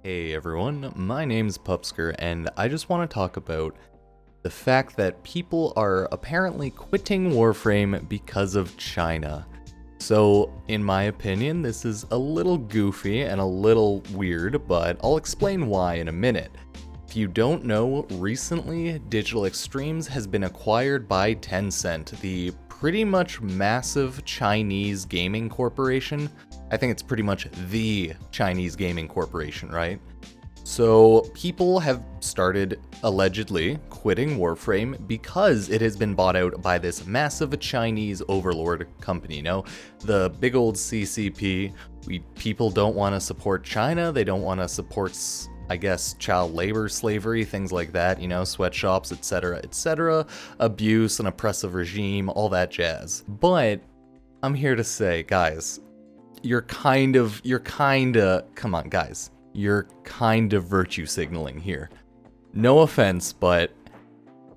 Hey everyone, my name's Pupsker, and I just want to talk about the fact that people are apparently quitting Warframe because of China. So, in my opinion, this is a little goofy and a little weird, but I'll explain why in a minute. If you don't know, recently Digital Extremes has been acquired by Tencent, the pretty much massive Chinese gaming corporation. I think it's pretty much the Chinese gaming corporation, right? So people have started allegedly quitting Warframe because it has been bought out by this massive Chinese overlord company. You know, the big old CCP. People don't want to support China. They don't want to support, I guess, child labor, slavery, things like that, you know, sweatshops, etc., abuse, an oppressive regime, all that jazz. But I'm here to say, guys, you're kind of, come on, guys, you're kind of virtue signaling here. No offense, but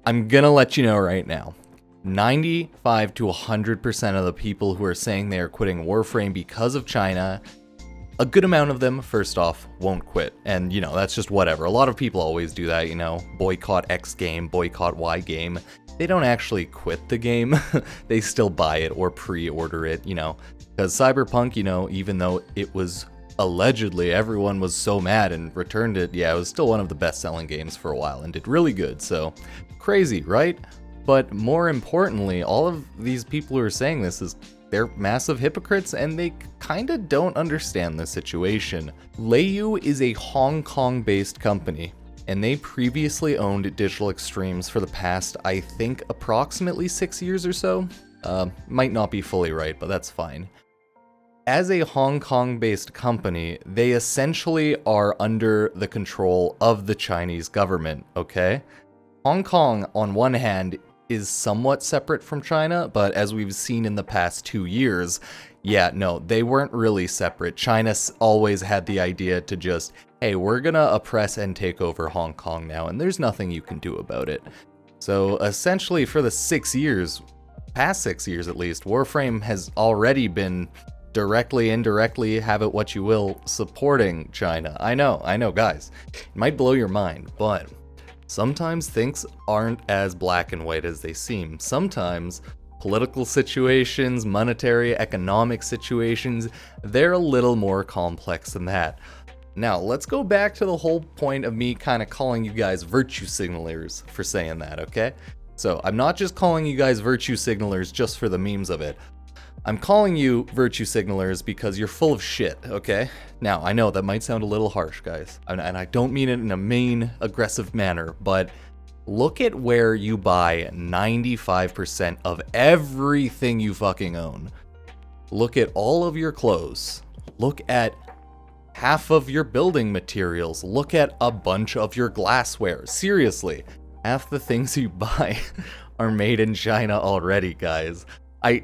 I'm gonna let you know right now. 95 to 100% of the people who are saying they are quitting Warframe because of China, a good amount of them, first off, won't quit. And, you know, that's just whatever. A lot of people always do that, you know, boycott X game, boycott Y game. They don't actually quit the game. They still buy it or pre-order it, you know. Because Cyberpunk, you know, even though it was allegedly everyone was so mad and returned it, yeah, it was still one of the best-selling games for a while and did really good. So, crazy, right? But more importantly, all of these people who are saying this is they're massive hypocrites and they kinda don't understand the situation. Leiyu is a Hong Kong-based company, and they previously owned Digital Extremes for the past, I think, approximately 6 years or so. Might not be fully right, but that's fine. As a Hong Kong-based company, they essentially are under the control of the Chinese government, okay? Hong Kong, on one hand, is somewhat separate from China, but as we've seen in the past 2 years, yeah, no, they weren't really separate. China always had the idea to just, hey, we're gonna oppress and take over Hong Kong now, and there's nothing you can do about it. So essentially, for the 6 years, past 6 years at least, Warframe has already been directly, indirectly, have it what you will, supporting China. I know, guys. It might blow your mind, but sometimes things aren't as black and white as they seem. Sometimes political situations, monetary, economic situations, they're a little more complex than that. Now, let's go back to the whole point of me kind of calling you guys virtue signalers for saying that, okay? So, I'm not just calling you guys virtue signalers just for the memes of it. I'm calling you virtue signalers because you're full of shit, okay? Now, I know that might sound a little harsh, guys, and I don't mean it in a mean, aggressive manner, but look at where you buy 95% of everything you fucking own. Look at all of your clothes. Look at half of your building materials. Look at a bunch of your glassware. Seriously, half the things you buy are made in China already, guys. I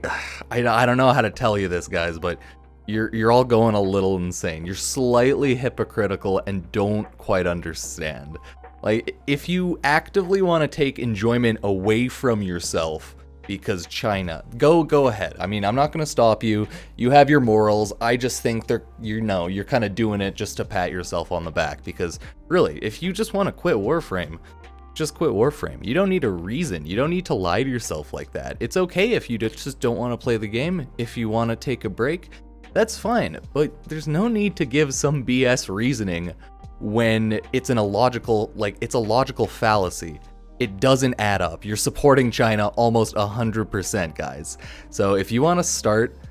don't know how to tell you this, guys, but you're all going a little insane. You're slightly hypocritical and don't quite understand. Like, if you actively want to take enjoyment away from yourself because China, go ahead. I mean, I'm not going to stop you. You have your morals. I just think you're kind of doing it just to pat yourself on the back, because really, if you just want to quit Warframe, just quit Warframe. You don't need a reason. You don't need to lie to yourself like that. It's okay if you just don't want to play the game. If you want to take a break, that's fine. But there's no need to give some BS reasoning when it's a logical fallacy. It doesn't add up. You're supporting China almost 100%, guys. So if you want to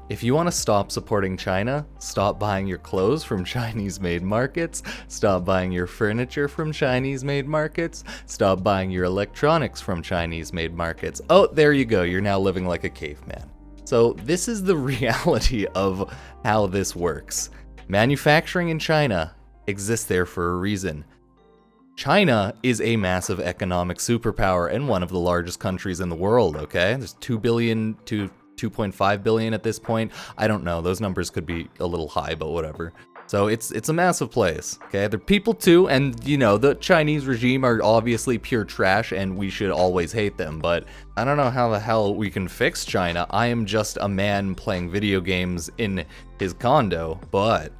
if you want to stop supporting China, stop buying your clothes from Chinese-made markets, stop buying your furniture from Chinese-made markets, stop buying your electronics from Chinese-made markets. Oh, there you go, you're now living like a caveman. So this is the reality of how this works. Manufacturing in China exists there for a reason. China is a massive economic superpower and one of the largest countries in the world, okay? There's 2 billion to 2.5 billion at this point. I don't know, those numbers could be a little high, but whatever. So it's a massive place, okay? They're people too, and you know, the Chinese regime are obviously pure trash and we should always hate them, but I don't know how the hell we can fix China. I am just a man playing video games in his condo, but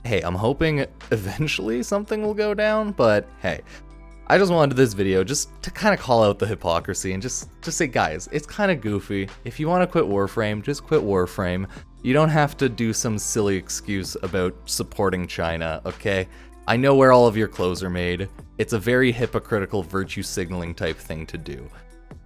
hey, I'm hoping eventually something will go down, but hey, I just wanted this video just to kind of call out the hypocrisy and just say, guys, it's kind of goofy. If you want to quit Warframe, just quit Warframe. You don't have to do some silly excuse about supporting China, okay? I know where all of your clothes are made. It's a very hypocritical virtue signaling type thing to do.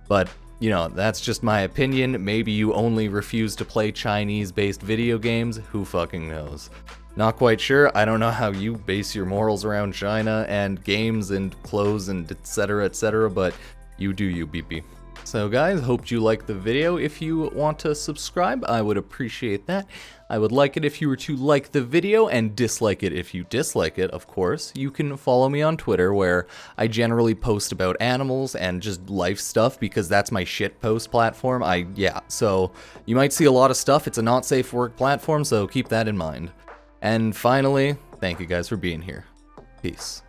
But, you know, that's just my opinion. Maybe you only refuse to play Chinese-based video games. Who fucking knows? Not quite sure. I don't know how you base your morals around China and games and clothes and etc, but you do you, BP. So guys, hope you liked the video. If you want to subscribe, I would appreciate that. I would like it if you were to like the video and dislike it if you dislike it, of course. You can follow me on Twitter, where I generally post about animals and just life stuff because that's my shitpost platform. So you might see a lot of stuff. It's a not safe for work platform, so keep that in mind. And finally, thank you guys for being here. Peace.